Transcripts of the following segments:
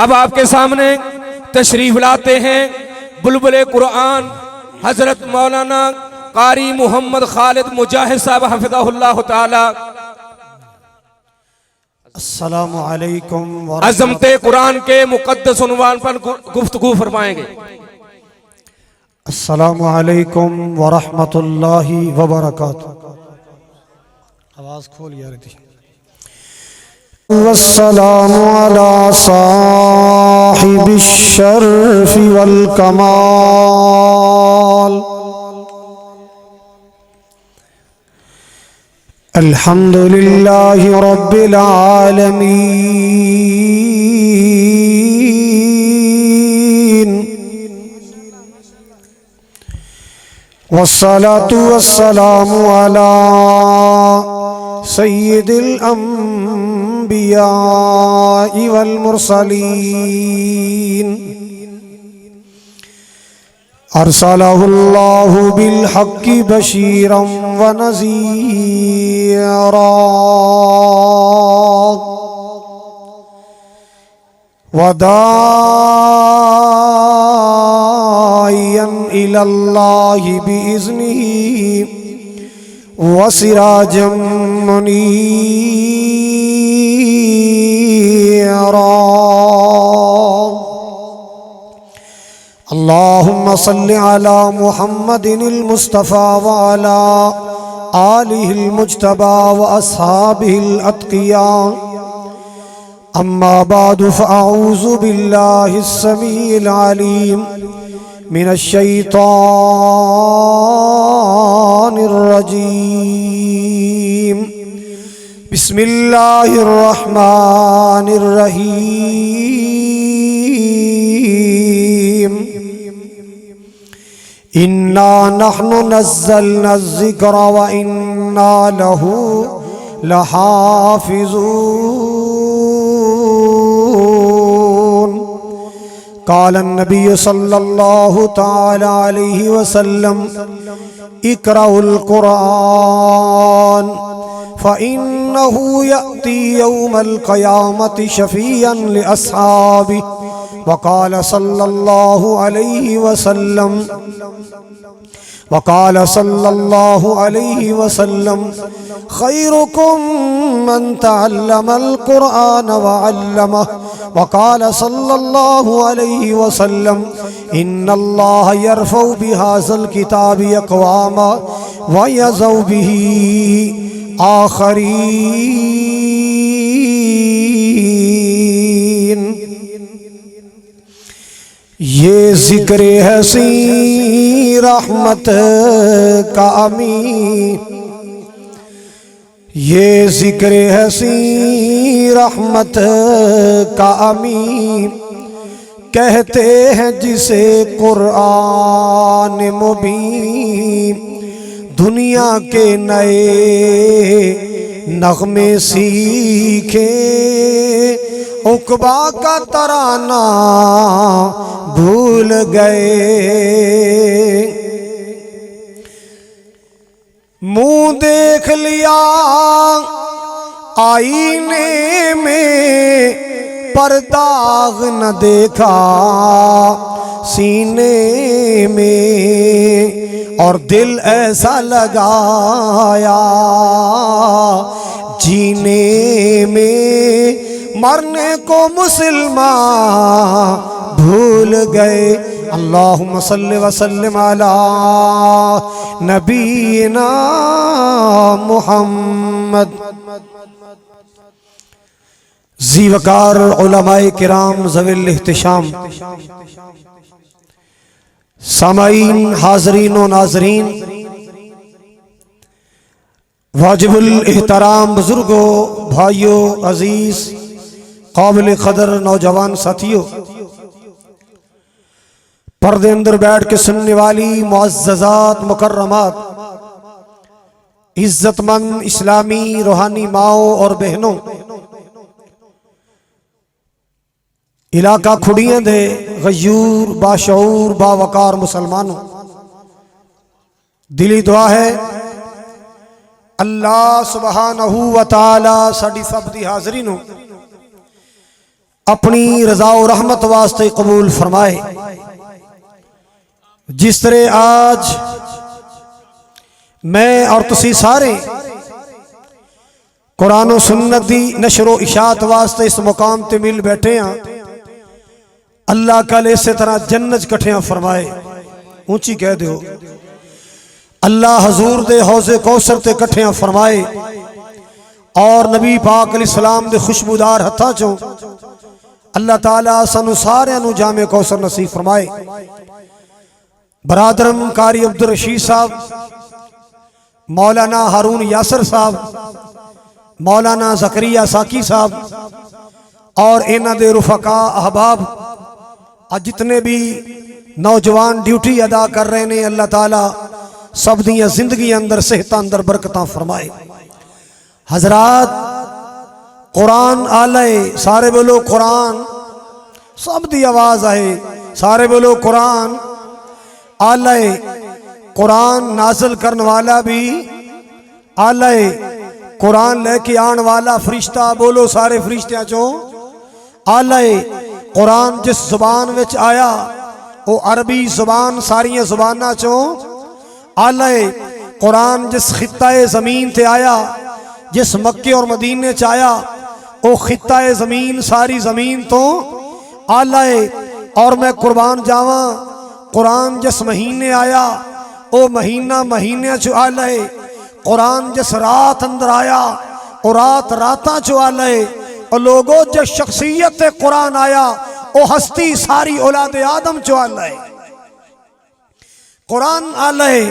اب آپ کے سامنے تشریف لاتے ہیں بلبل قرآن حضرت مولانا قاری محمد خالد مجاہد صاحب حفظہ اللہ تعالی. السلام علیکم عظمت قرآن کے مقدس عنوان پر گفتگو فرمائیں گے. السلام علیکم ورحمۃ اللہ وبرکاتہ. آواز کھول یار دی. والسلام علی صاحب الشرف والکمال. الحمد للہ رب العالمین والصلاة والسلام علی سید الانبیاء والمرسلین. ارسلہ اللہ بالحق بشیرا ونذیرا وداعیا الی اللہ بإذنہ وسراجا منیرا. اللہم صل علی محمد المصطفى وعلى آلہ المجتبى واصحابہ الاتقیاء. اما بعد فاعوذ باللہ السمیع العلیم من الشیطان الرجیم. بسم اللہ الرحمن الرحیم. اِنَّا نَحْنُ نَزَّلْنَا الذِّكْرَ وَإِنَّا لَهُ لَحَافِظُونَ. قال النبي صلى الله تعالى عليه وسلم اقرأوا القرآن فإنه يأتي يوم القيامة شفيعا لأصحابه. وقال صلى الله عليه وسلم خيركم من تعلم القرآن وعلمه. وقال صلى الله عليه وسلم إن الله يرفع بهذا الكتاب أقواما ويضع به آخرين. یہ ذکر حسین رحمت کا امین. یہ ذکر حسین رحمت کا امین کہتے ہیں جسے قرآن مبین. دنیا کے نئے نغمے سیکھیں عقبہ کا ترانہ بھول گئے. منہ دیکھ لیا آئینے میں پر داغ نہ دیکھا سینے میں. اور دل ایسا لگایا جینے میں مرنے کو مسلمان بھول گئے. اللہم صلی وسلم علی نبینا محمد. زیوکار علماء کرام ذوی الاحتشام، سامعین، حاضرین و ناظرین، واجب الاحترام بزرگوں، بھائیوں، عزیز، قابل قدر نوجوان ساتھیوں، پردے اندر بیٹھ کے سننے والی معززات مکرمات، عزت مند اسلامی روحانی ماؤں اور بہنوں، علاقہ کھڑیاں دے غیور باشعور باوقار مسلمانوں، دلی دعا ہے اللہ سبحانہ و تعالی ساڈی سب دی حاضری نو اپنی رضا و رحمت واسطے قبول فرمائے۔ جس طرح آج میں اور تسی سارے قرآن و سنت دی نشر و اشاعت واسطے اس مقام تے مل بیٹھے ہیں، اللہ کل اسی طرح جنت کٹھیاں فرمائے۔ اونچی کہہ دیو اللہ حضور دے حوض کوثر تے کٹھیاں فرمائے، اور نبی پاک علیہ السلام دے خوشبودار ہتھاں چوں اللہ تعالیٰ سانو سارے نو جامع کوثر نصیب فرمائے۔ برادرم قاری عبدالرشید صاحب، مولانا ہارون یاسر صاحب، مولانا زکریا ساکی صاحب اور انہاں دے رفقاء احباب، جتنے بھی نوجوان ڈیوٹی ادا کر رہے ہیں، اللہ تعالیٰ سب دیاں زندگی اندر صحت اندر برکتاں فرمائے۔ حضرات قرآن آلائے، سارے بولو قرآن، سب دی آواز آئے، سارے بولو قرآن آلائے۔ قرآن نازل کرنے والا بھی آلائے، قرآن لے کے آن والا فرشتہ، بولو سارے فرشتیاں چوں آلائے۔ قرآن جس زبان وچ آیا وہ عربی زبان ساریاں زبانہ چوں آلائے۔ قرآن جس خطہ زمین تے آیا، جس مکے اور مدینے چایا، وہ خطہ زمین ساری زمین تو آلائے۔ اور میں قربان جاواں قرآن جس مہینے آیا وہ مہینہ مہینے چو آلائے۔ قرآن جس رات اندر آیا وہ رات راتاں چو آلائے۔ اور لوگوں جس شخصیت قرآن آیا وہ ہستی ساری اولاد آدم چو آلائے۔ قرآن آلائے،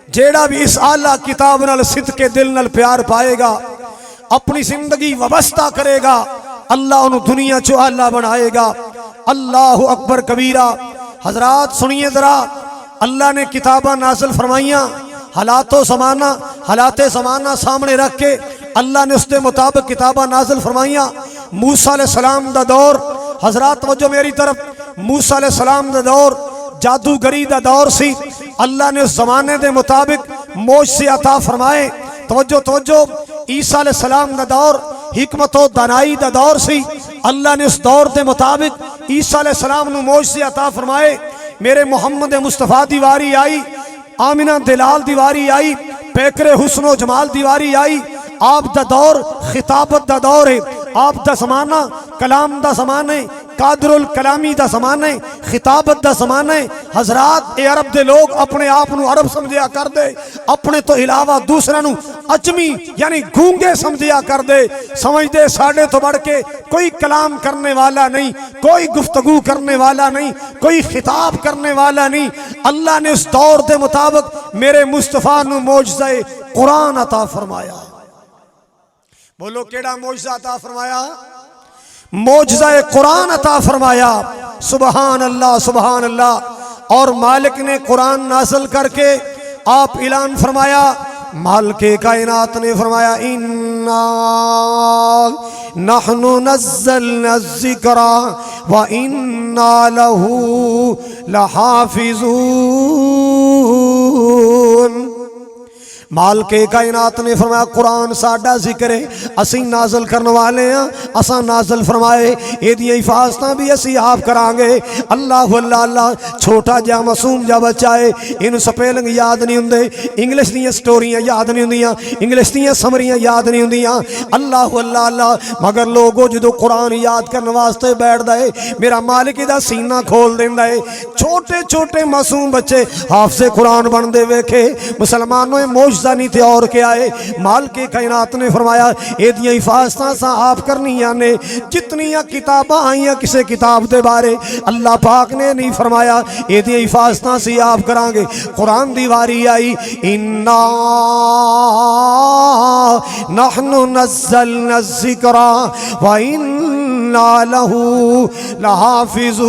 جیڑا بھی اس آلہ کتاب نال صدق دل نال پیار پائے گا، اپنی زندگی وابستہ کرے گا، اللہ انہوں دنیا چو آلہ بنائے گا۔ اللہ اکبر کبیرہ۔ حضرات سنیے ذرا، اللہ نے کتابہ نازل فرمائیاں، حالات زمانہ سامنے رکھ کے اللہ نے اس کے مطابق کتابہ نازل فرمائیاں۔ موسیٰ علیہ السلام دا دور، حضرات توجہ میری طرف، موسیٰ علیہ السلام دا دور جادوگری دا دور سی، اللہ نے اس زمانے دے مطابق معجزے عطا فرمائے۔ توجہ، عیسیٰ علیہ السلام دا دور حکمت و دانائی دا دور سی، اللہ نے اس دور دے مطابق عیسیٰ علیہ السلام نو معجزے عطا فرمائے۔ میرے محمد مصطفیٰ دیواری آئی، آمینہ دلال دیواری آئی، پیکر حسن و جمال دیواری آئی۔ آپ دا دور خطابت دا دور ہے، آپ دا زمانہ کلام دا زمانہ ہے، قادر الکلامی دا زمانہ ہے، خطابت دا زمانہ ہے۔ حضرات اے عرب دے لوگ اپنے آپ نو عرب سمجھیا کر دے، اپنے تو علاوہ دوسرا نو اجمی یعنی گونگے سمجھیا کر دے، سمجھ دے ساڑھے تو بڑھ کے کوئی کلام کرنے والا نہیں، کوئی گفتگو کرنے والا نہیں، کوئی خطاب کرنے والا نہیں۔ اللہ نے اس دور دے مطابق میرے مصطفیٰ نو معجزہ قرآن عطا فرمایا۔ بولو کیڑا معجزہ عطا فرمایا؟ معجزہ قرآن عطا فرمایا۔ سبحان اللہ سبحان اللہ۔ اور مالک نے قرآن نازل کر کے آپ اعلان فرمایا، مالک کائنات نے فرمایا اِنَّا نَحْنُ نَزَّلْنَا الذِّكْرَ وَإِنَّا لَهُ لَحَافِظُونَ۔ مالک کائنات نے فرمایا قرآن ساڈا ذکر ہے، اسی نازل کرنے والے ہیں، اساں نازل فرمائے، یہ دی حفاظتاں بھی اسی آپ کرانگے۔ اللہ اللہ اللہ۔ چھوٹا جا معصوم جا بچہ ہے، انہوں سپیلنگ یاد نہیں ہوندے، انگلش دیاں سٹوریاں یاد نہیں ہوندیاں، انگلش دیاں سمریاں یاد نہیں ہوندیاں۔ اللہ اللہ اللہ۔ مگر لوگوں جدو قرآن یاد کرنے واسطے بیٹھ دائے، میرا مالک دا سینہ کھول دیندہ ہے۔ چھوٹے چھوٹے معصوم بچے حافظ قرآن بن دے ویکھے، مسلمانوں معجزہ نہیں تھے اور کیا ہے۔ مالک کائنات نے فرمایا اے دیاں حفاظتاں سا آپ کرنیاں نے، جتنیاں کتاباں آئیاں کسے کتاب دے بارے اللہ پاک نے نہیں فرمایا اے دیاں حفاظتاں سی آپ کرانگے۔ قرآن دیواری آئی اِنَّا نَحْنُ نَزَّلْنَا الذِّكْرَ وَإِنَّا لَهُ لَحَافِظُونَ۔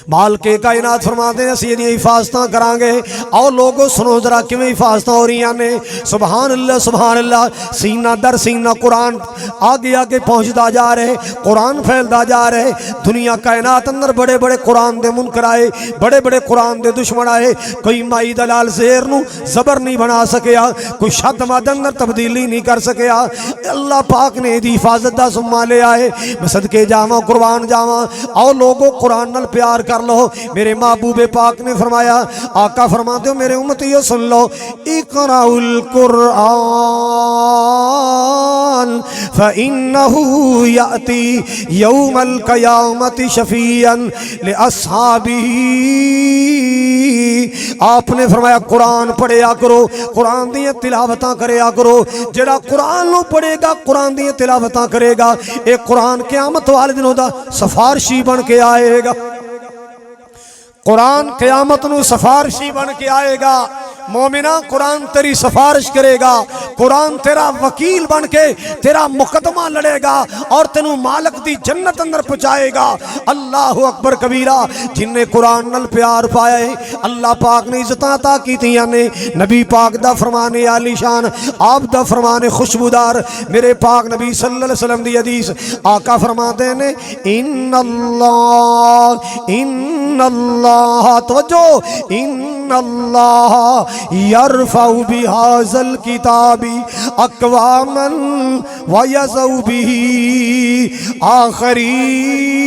مالک کائنات فرماتے ہیں اسی دی حفاظتاں کران گے. آؤ لوگو سنو ذرا کیویں حفاظتاں ہو رہی نے. سبحان اللہ سینہ در سینہ قرآن آگے آگے پہنچدا جا رہے, قرآن پھیلدا جا رہے. دنیا کائنات اندر بڑے بڑے قرآن دے منکر آئے, بڑے بڑے قرآن دے دشمن آئے. کوئی مائی دلال زیر نو زبر نہیں بنا سکیا, کوئی شد مد اندر تبدیلی نہیں کر سکیا. اللہ پاک نے دی حفاظت دا ذمہ لے آئے. میں صدقے جاواں قربان جاواں. آؤ لوگو قرآن نال پیار کر لو. میرے محبوب پاک نے فرمایا, آقا فرماتے ہو میرے امتیو سن لو, اقرأ القرآن فإنه يأتي يوم القیامت شفیعا لأصحابہ. آپ نے فرمایا قرآن پڑھیا کرو, قرآن دی تلاوتاں کریا کرو. جڑا قرآن نو پڑھے گا, قرآن دی تلاوتاں کرے گا, ایک قرآن قیامت والے دن دا سفارشی بن کے آئے گا. قرآن قیامت نو سفارشی بن کے آئے گا. مومنہ قرآن تیری سفارش کرے گا, قرآن تیرا وکیل بن کے تیرا مقدمہ لڑے گا اور تینوں مالک دی جنت اندر پہنچائے گا. اللہ اکبر کبیرہ. جن نے قرآن نال پیار پایا ہے اللہ پاک نے عزتاں عطا کیتیاں نے. نبی پاک دا فرمان عالی شان, آپ دا فرمان خوشبودار. میرے پاک نبی صلی اللہ علیہ وسلم دی حدیث آقا فرماتے ہیں ان اللہ توجہ, ان اللہ یرفع بہذا الکتاب اقواما ویضع بہ آخرین.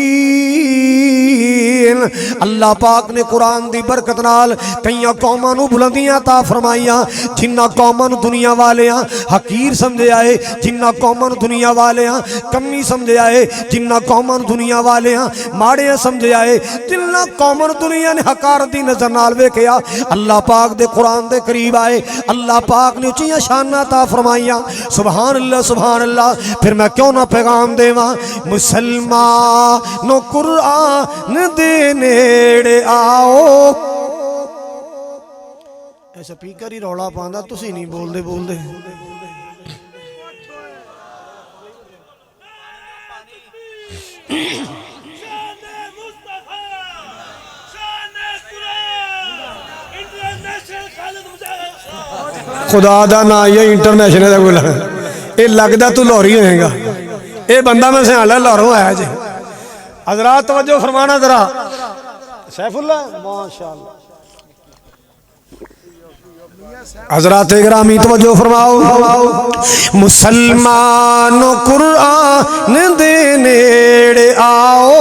اللہ پاک نے قرآن دی برکت نال کئیاں قوماں نو بلندیاں عطا فرمائیاں. جنہ قوماں نو دنیا والیاں حقیر سمجھے آئے, جنہ قوماں نو دنیا والیاں کمی سمجھے آئے, جنہ قوماں نو دنیا والیاں ماڑے سمجھے آئے, جنہ قوماں نو دنیا نے حقارت دی نظر نال ویکھیا, اللہ پاک دے قرآن دے قریب آئے. اللہ پاک نے اونچیاں شاناں عطا فرمائیاں. سبحان اللہ سبحان اللہ. پھر میں کیوں نہ پیغام دیواں, مسلمانوں قرآن دے نیڑے آؤ. ایسا پیکر ہی رولا پاندا, تسی نہیں بول دے. خدا دا نا یہ انٹرنیشنل دا بولا اے لگدا تو لاہوری ہوئے گا. اے بندہ میں سیاں لے لاہوروں آیا جی. حضرات توجہ فرمانا ذرا. سیف اللہ ماشاءاللہ. حضرات گرامی توجہ فرماؤ. مسلمانوں قرآن دے نیڑے آؤ,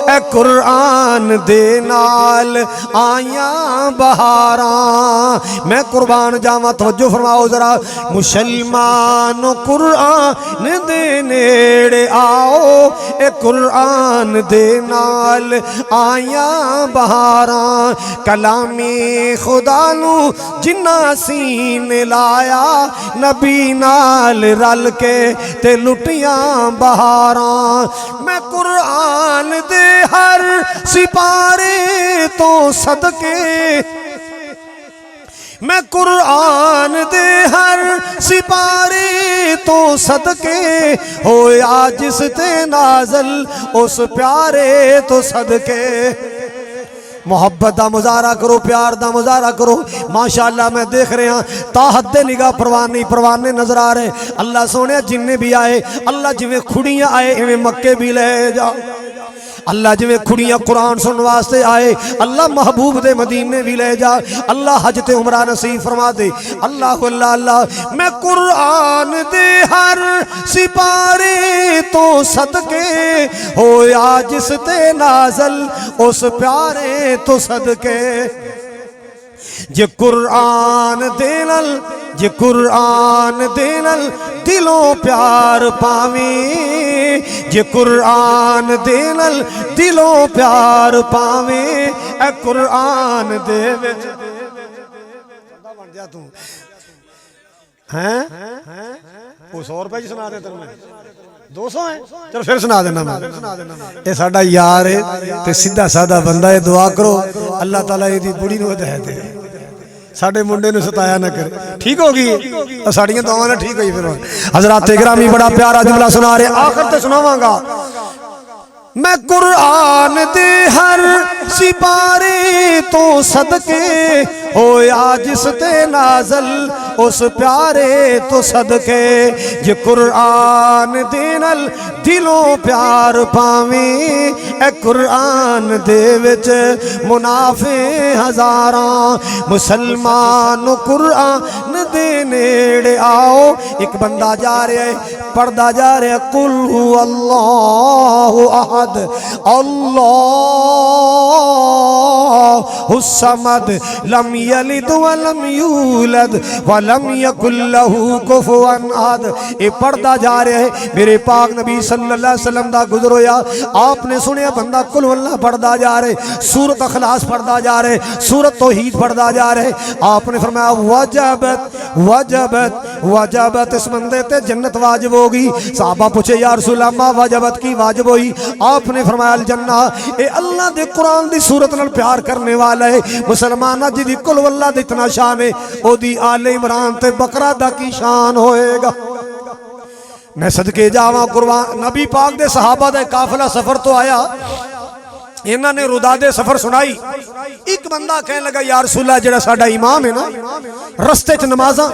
اے قرآن دے نال آیاں بہاراں. میں قربان جاواں توجہ فرماؤ ذرا. مسلمانوں قرآن دے نیڑے آؤ, اے قرآن دے نال آیاں بہاراں. کلامی خدا نو جنہ سین لایا, نبی نال رل کے تے لٹیاں بہاراں. میں قرآن دے ہر سپارے تو صدقے, میں قرآن دے ہر سپارے تو صدقے, ہویا جس تے نازل اس پیارے تو صدقے. محبت دا مظاہرہ کرو, پیار دا مظاہرہ کرو. ماشاءاللہ میں دیکھ رہے ہیں تا حد نگاہ پروانے نظر آ رہے. اللہ سونے جننے بھی آئے, اللہ جویں کھڑیاں آئے ایویں مکے بھی لے جا. اللہ جویں کھڑیاں قرآن سن واسطے آئے, اللہ محبوب دے مدینے بھی لے جا. اللہ حج تے عمرہ نصیب فرما دے. اللہ اللہ اللہ. میں قرآن دے ہر سپارے تو صدقے, ہویا جس تے نازل اس پیارے تو صدقے. جے قرآن دے نال دلوں پیار پاویں, جے قرآن دے نال دلوں پیار پاویں, اے قرآن دے وچ بن جا تو ہیں. وہ 100 روپے جی سنا دے تر میں 200 ہیں. چل پھر سنا دینا میں. اے ساڈا یار ہے تے سیدھا سادہ بندہ ہے. دعا کرو اللہ تعالیٰ یہ دی بڑی نو ہدایت دے, ساڑھے منڈے نے ستایا نہ کرے. ٹھیک ہوگی اور ساڑھیاں دعاواں نہ ٹھیک ہوئی. پھر حضرات گرامی بڑا پیارا جملہ سنا رہے, آخر تے سناواں گا. میں قرآن دے ہر سپارے تو صدقے ہویا جس تے نازل اس پیارے تو صدقے یہ قرآن دے نال دلوں پیار پاویں اے قرآن دے وچ منافع ہزاراں مسلمان قرآن دے نیڑے آؤ ایک بندہ جا رہا ہے پڑھدا جا رہا ہے قل هو اللہ احد اللہ الصمد لم یلد ولم یولد ولم یکن لہ کفوا احد یہ پڑھدا جا رہا ہے میرے پاک نبی صلی اللہ علیہ وسلم دا گزر ہویا آپ نے سنیا بندہ قل واللہ پڑھدا جا رہے سورۃ اخلاص پڑھدا جا رہے سورۃ توحید پڑھدا جا رہے آپ نے فرمایا وجبت وجبت وجبت اس بندے تے جنت واجب ہوگی صحابہ پوچھے یا رسول اللہ ما وجبت کی واجب ہوئی آپ نے فرمایا الجنہ اے اللہ دے قرآن دی صورت نال پیار کرنے والا ہے مسلمانہ جی دی قل واللہ دی اتنا شان ہے او دی آل عمران تے بقرہ دا کی شان ہوئے گا میں صدقے جاواں قرآن نبی پاک دے صحابہ دے قافلہ سفر تو آیا انہاں نے روداد سفر سنائی ایک بندہ کہنے لگا یا رسول اللہ جڑا ساڈا امام ہے نا رستے چ نمازاں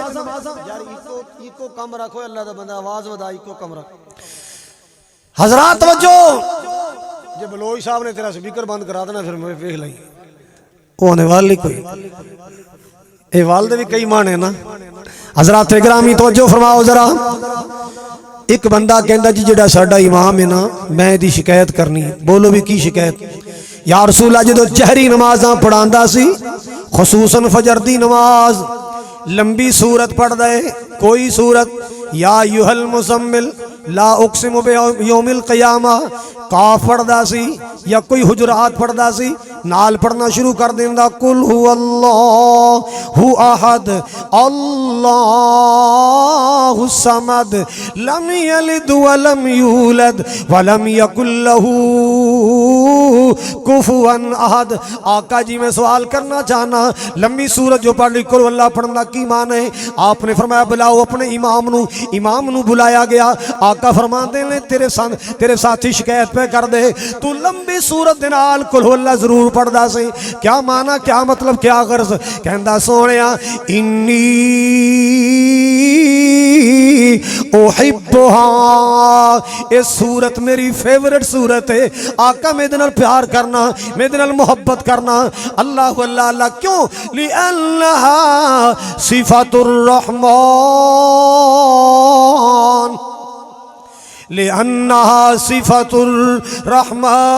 ایکو کم رکھو اللہ دا بندہ آواز ودا ایکو کم رکھو حضرات توجہ جے بلوچ صاحب نے تیرا سپیکر بند کرا دینا پھر میں دیکھ لئی اونے والی کوئی اے والد بھی کئی مانے نا حضرات گرامی توجہ فرماؤ ذرا ایک بندہ کہندا جی جڑا ساڈا امام ہے نا میں دی شکایت کرنی ہے بولو بھی کی شکایت یا رسول اللہ جدو جہری نمازاں پڑھاندا سی خصوصاً فجر دی نماز لمبی سورت پڑھ دے کوئی سورت یا ایھا المزمل لا اقسم بیوم القیامہ قاف پڑھدا سی یا کوئی حجرات پڑھدا سی نال پڑھنا شروع کر دیندا قل هو اللہ احد اللہ الصمد لم یلد ولم یولد ولم یکن لہ کفوا احد آقا جی میں سوال کرنا چاہنا لمبی سورت جو پڑھ لی قل اللہ پڑھنا کی معنی ہے آپ نے فرمایا بلاؤ اپنے امام نو بلایا گیا آقا فرماندے نے تیرے ساتھی شکایت پہ کر دے تو لمبی سورت دنال قل اللہ ضرور پڑھدا سی کیا معنی کیا مطلب کیا غرض کہندا سونیا انی احبھا یہ سورت میری فیورٹ سورت ہے آقا میں دنال پیار کرنا میں دنال محبت کرنا اللہ اللہ اللہ کیوں لِأَنَّهَا صِفَةُ الرحمن لِأَنَّهَا صِفَةُ الرحمن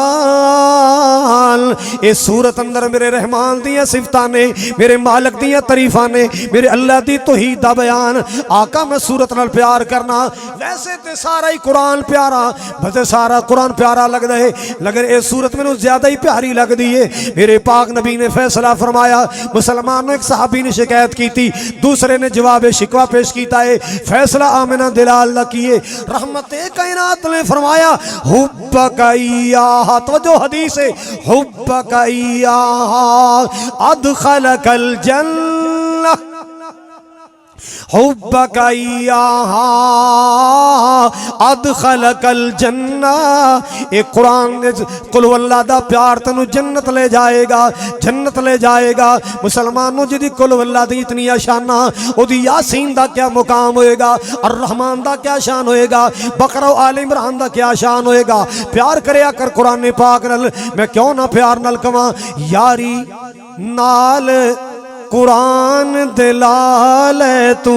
اس صورت اندر میرے رحمان دیاں صفتانے میرے مالک دیاں تعریفانے میرے اللہ دی توحید دا بیان آقا میں صورت نال پیار کرنا ویسے تے سارا ہی قرآن پیارا بھتے سارا قرآن پیارا لگ دے لگر اس صورت میں زیادہ ہی پیاری لگ دیئے میرے پاک نبی نے فیصلہ فرمایا مسلمانوں ایک صحابی نے شکایت کی تھی دوسرے نے جواب شکوہ پیش کیتا ہے فیصلہ آمنہ دلال نہ کیے رحمت کائنات نے فرمایا حبک ایاہا توجہ حدیث ہے حبک ایاہا ادخلک الجنہ حبک ایاہا ادخلک الجنہ ایک قرآن قل واللہ دا پیار تنو جنت لے جائے گا جنت لے جائے گا مسلمانوں جدی قل واللہ دی اتنی شانہ او دی یاسین دا کیا مقام ہوئے گا الرحمن دا کیا شان ہوئے گا بقرہ و آل عمران دا کیا شان ہوئے گا پیار کریا کر قرآن پاک نل میں کیوں نہ پیار نل کما یاری نال قرآن دلال تو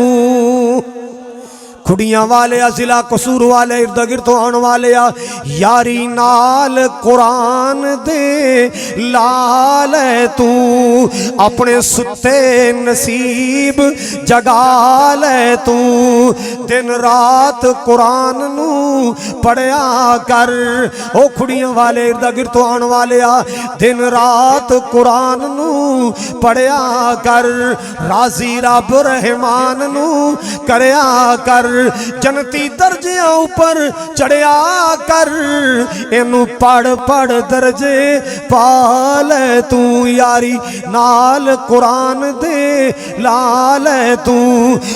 کھڑیاں والے ضلع قصور والے ارد گرد آن والے یاری نال قرآن دے لال تو اپنے ستے نصیب جگا لے تو دن رات قرآن نو پڑھیا کر او کھڑیاں والے ارد گرد آن والے دن رات قرآن نو پڑھیا کر راضی رب رحمان نو کریا کر جنتی درجیاں اوپر چڑھیا کر اینو پڑھ پڑھ درجے پالے تو یاری نال قرآن دے لالے تو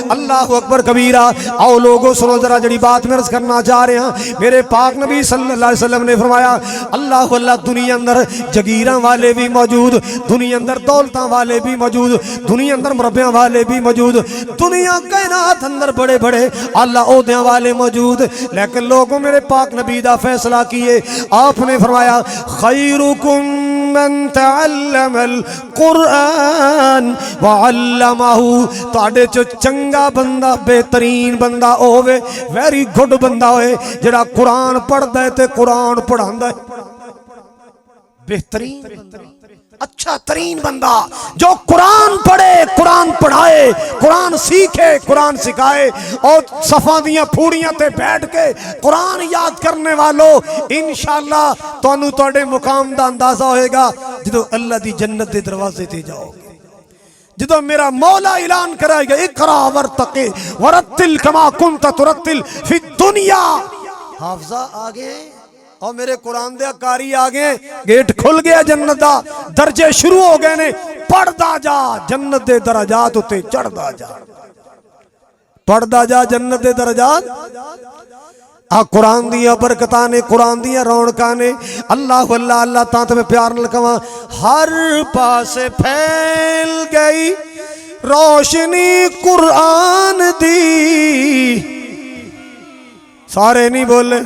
اللہ اکبر کبیرہ آؤ لوگوں سنو ذرا جڑی بات میں عرض کرنا چاہ رہے ہیں میرے پاک نبی صلی اللہ علیہ وسلم نے فرمایا اللہ اللہ دنیا اندر جگیراں والے بھی موجود دنیا اندر دولتاں والے بھی موجود دنیا اندر مربیاں والے بھی موجود دنیا کائنات اندر بڑے بڑے اللہ عہدیاں والے موجود لیکن لوگوں میرے پاک نبی دا فیصلہ کیے آپ نے فرمایا خیرکم من تعلم القرآن وعلمہ تاڑے چو چنگا بندہ بہترین بندہ ہوئے ویری گڈ بندہ ہوئے جڑا قرآن پڑھ دے تے قرآن پڑھان دے بہترین اچھا ترین بندہ جو قرآن پڑھے قرآن پڑھائے قرآن سیکھے قرآن سکھائے اور صفحہ دیاں پھوڑیاں تے بیٹھ کے قرآن یاد کرنے والوں انشاءاللہ تانوں تواڈے مقام دا اندازہ ہوئے گا جدو اللہ دی جنت دے دروازے تے جاؤ گے جدو میرا مولا اعلان کرائے گا اقرا ورتقی ورتل کما کنت ترتل فی الدنیا حافظہ آگے اور میرے قرآن دے کاری آگے گیٹ کھل گیا جنت دا درجے شروع ہو گئے نے پڑھ دا جا جنت دے درجات ہوتے چڑھ دا جا پڑھ دا جا جنت دے درجات قرآن دیا برکتانے قرآن دیا رونقانے اللہ اللہ اللہ تانت میں پیار نہ لکھواں ہر پاس پھیل گئی روشنی قرآن دی سارے نہیں بولے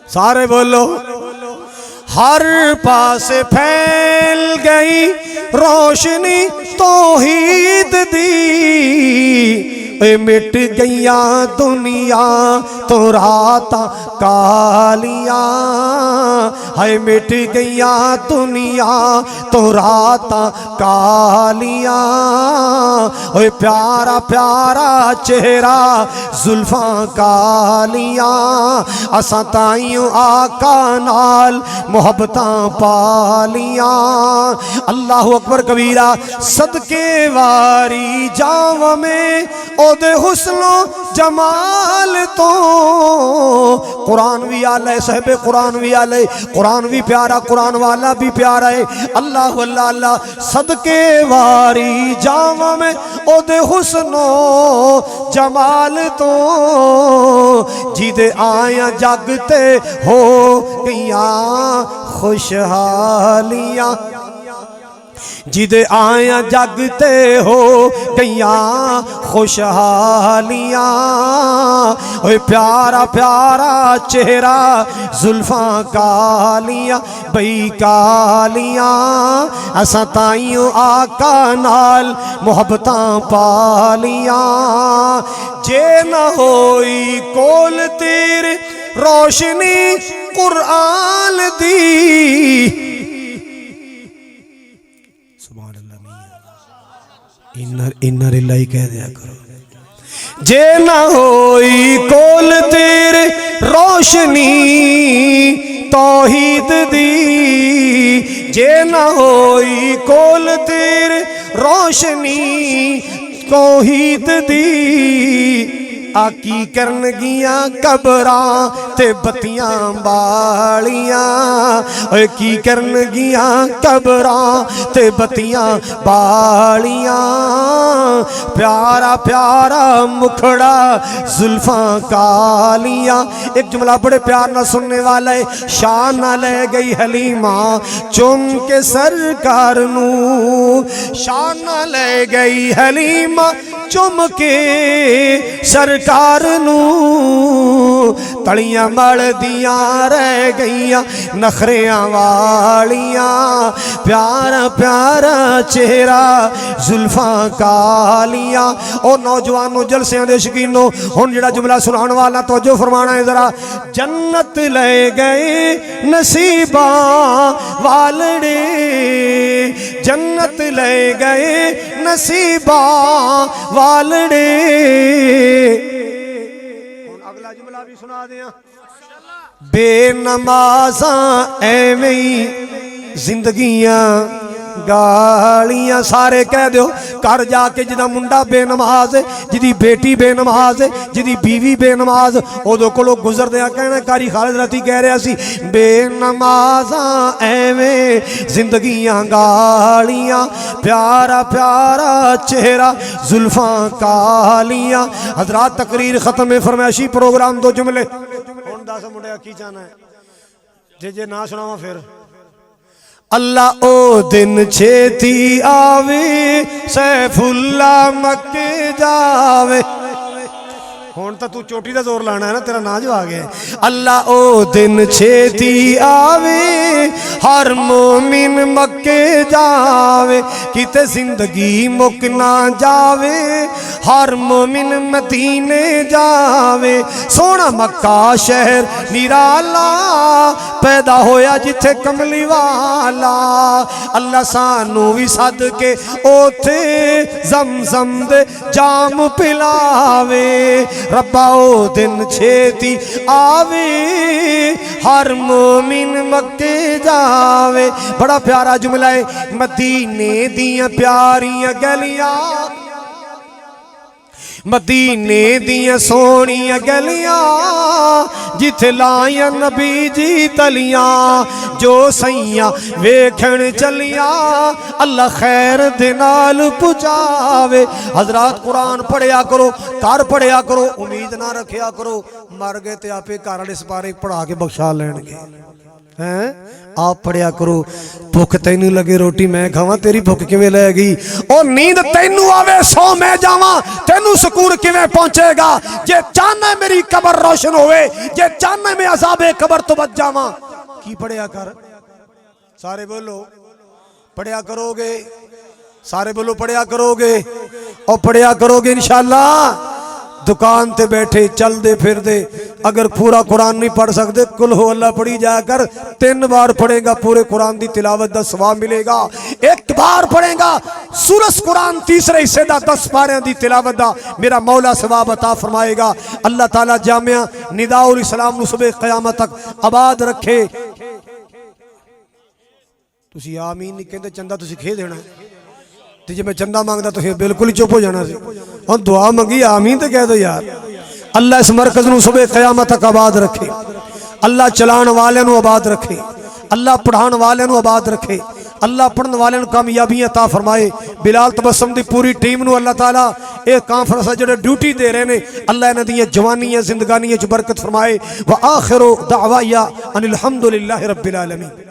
سارے بولو ہر پاس پھیل گئی روشنی توحید دی اے مٹ گئیاں دنیا تو راتاں کالیاں ہائے مٹ گئیاں دنیا تو راتاں کالیاں اے پیارا پیارا چہرہ زلفاں کالیاں اساں تائیوں آقا نال محبتاں پالیاں اللہ اکبر کبیرہ صدقے واری جاواں میں او دے حسن و جمال تو قرآن بھی آلے صحب قرآن بھی آلے قرآن بھی پیارا قرآن والا بھی پیارا ہے اللہ اللہ اللہ صدقے واری جاواں میں او دے حسن و جمال تو جیدے آیاں جاگتے ہو گیاں خوشحالیاں جدے آیاں جاگتے ہو گیاں خوشحالیاں اوے پیارا پیارا چہرہ زلفاں کالیاں بئی کالیاں اساں تائیوں آقا نال محبتاں پالیاں جے نہ ہوئی کول تیرے روشنی قرآن دی انر اللہ کہہ دیا کرو جے نہ ہوئی کول تیرے روشنی توحید دی جے نہ ہوئی کول تیرے روشنی توحید دی آکی کرن گیاں قبراں تے بتیاں بالیاں اے کی کرن گیاں قبراں تے بتیاں بالیاں پیارا پیارا مکھڑا زلفاں کالیاں ایک جملہ بڑے پیار نہ سننے والا ہے شان نہ لے گئی حلیمہ چم کے سرکار نو شان نہ لے گئی حلیمہ چم کے سرکار نو تڑیاں مڑ دیاں رہ گئیاں نخریاں والیاں پیارا پیارا چہرہ زلفاں کالیاں او نوجوانوں جلسیاں دے شکینوں ہن جڑا جملہ سنان والا توجہ فرمانا ہے ذرا جنت لے گئے نصیباں والڑے جنت لے گئے نصیباں والڑے اگلا جملہ بھی سنا دیا بے نمازاں ایویں زندگیاں گالیاں سارے کہہ دیو کر جا کے جدا منڈا بے نماز ہے جدی بیٹی بے نماز ہے جدی بیوی بے نماز او دو کو لوگ گزر دیا کہنا کاری خالد رتی کہہ رہا سی بے نمازاں ایویں زندگیاں گالیاں پیارا پیارا چہرہ زلفاں کالیاں حضرات تقریر ختم فرمائشی پروگرام دو جملے ہون دا سا منڈیا کی چاہنا ہے جے نہ سناواں پھر اللہ او دن چھیتی آوے سیف اللہ مکے جاوے ہون تا تو چوٹی دا زور لانا ہے نا تیرا ناج آ گیا اللہ او دن چھیتی آوے ہر مومن مکے جاوے کتے زندگی مکنا جاوے ہر مومن مدینے جاوے سونا مکہ شہر نیرالا پیدا ہویا جتھے کملی والا اللہ سانو بھی صدقے اوتھے زمزم دے جام پلاوے ربا او دن چھیتی آوے ہر مومن مکے جاوے بڑا پیارا جملہ ہے مدینے دیاں پیاریاں گلیاں مدینے دیاں سونیاں گلیاں جتھے لائیں نبی جی تلیاں جو سیاں ویکھن چلیاں اللہ خیر دنال پچاوے حضرات قرآن پڑھیا کرو کار پڑھیا کرو امید نہ رکھیا کرو مر گئے تے آپے کارڑے سپارے پڑھا کے بخشا لین گے آپ پڑھیا کرو بھوک تینو لگے روٹی میں کھاواں تیری بھوک کیویں لے گی او نیند تینو آوے سو میں جاواں تینو سکون کیویں پہنچے گا جے چاہنا میری قبر روشن ہوئے جے چاہنا میں عذاب قبر تو بچ جاواں کی پڑھیا کر سارے بولو پڑھیا کرو گے سارے بولو پڑھیا کرو گے اور پڑھیا کرو گے انشاءاللہ دکان تے بیٹھے چل دے پھر دے اگر پورا قرآن نہیں پڑھ سکتے کل ہو اللہ پڑھی جا کر 3 بار پڑھے گا پورے قرآن دی تلاوت دا ثواب ملے گا 1 بار پڑھے گا سورۃ قرآن تیسرے حصے دا 10 پاریاں دی تلاوت دا میرا مولا ثواب عطا فرمائے گا اللہ تعالیٰ جامعہ نداء الاسلام نو صبح قیامت تک آباد رکھے تسی آمین نہیں کہندے چندہ تسی کھے دینا تے جے میں چندہ مانگدا تو پھر بالکل ہی چپ ہو جانا سی اور دعا منگی آمین تے کہہ دو یار اللہ اس مرکز نو صبح قیامت تک آباد رکھے اللہ چلان والے نو آباد رکھے اللہ پڑھان والے نو آباد رکھے اللہ پڑھن والے نو کامیابی عطا فرمائے بلال تبسم دی پوری ٹیم نو اللہ تعالیٰ ایک کانفرنس جڑے ڈیوٹی دے رہے نے اللہ انہاں دی جوانیاں زندگانیاں چ برکت فرمائے وآخر دعوایا ان الحمدللہ رب العالمین